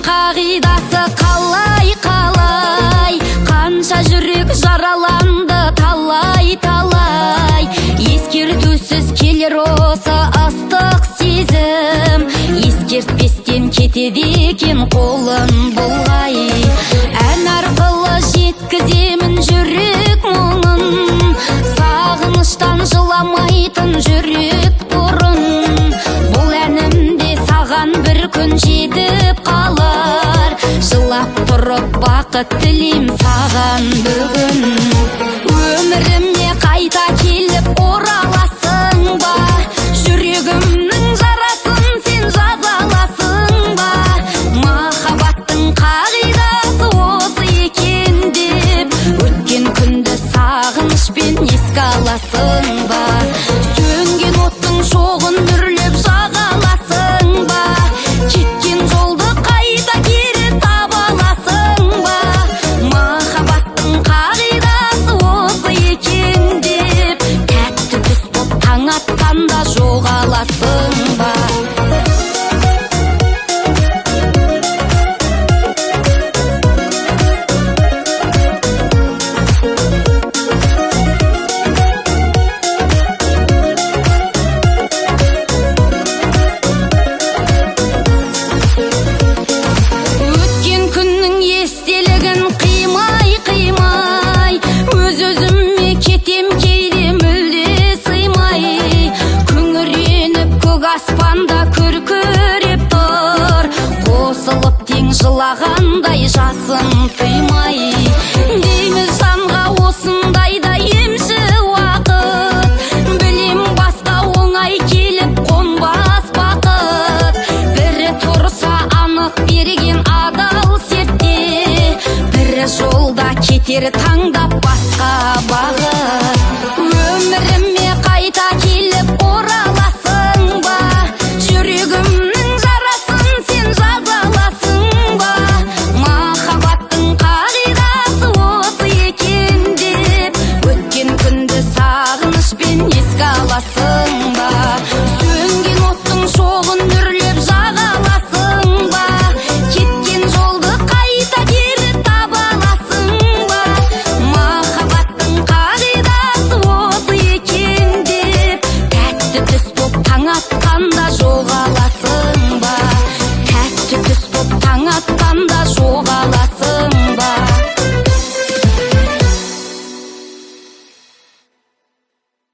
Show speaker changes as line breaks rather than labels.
қағидасы қалай қанша жүрек жараланды талай ескертусіз келер осы ыстық сезім ескертпестен кетеді екен қолын бұлғай ән арқылы жеткіземін жүрек мұңын сағыныштан жыламайтын жүрек бұрын бұл әнімде саған бір күн жетіп қалар жылап тұрып бақыт тілейм саған бүгін өміріме қайта келіп ораласың ба жүрегімнің жарасын сен жаза аласың ба махаббаттың қағидасы осы екен деп өткен күнді сағынышпен еске аласың ба сөнген оттың шоғын үрлеп жаға аласың ба кеткен жолды қайта кері таба аласың ба махаббаттың қағидасы осы екен деп тәтті түс боп таң атқанда жоғаласың ба өткен күннің естелігін қимай өз-өзіме кетем кейде мүлде сыймай күңіреніп көк аспанда күркіреп тұр қосылып тең жылағандай жасын тыймай дейміз жанға осындайда емші уақыт білем басқа оңай келіп қонбас бақыт бірі тұрса анық берген адал сертте бірі жолда кетер таңдап басқа бағыт өміріме қайта келіп ораласың ба жүрегімнің жарасын сен жаза аласың ба махаббаттың қағидасы осы екен деп өткен күнді сағынышпен еске аласың ба сөнген оттың шоғын үрлеп жаға аласың ба кеткен жолды қайта кері таба аласың ба махаббаттың қағидасы осы екен деп тәтті түс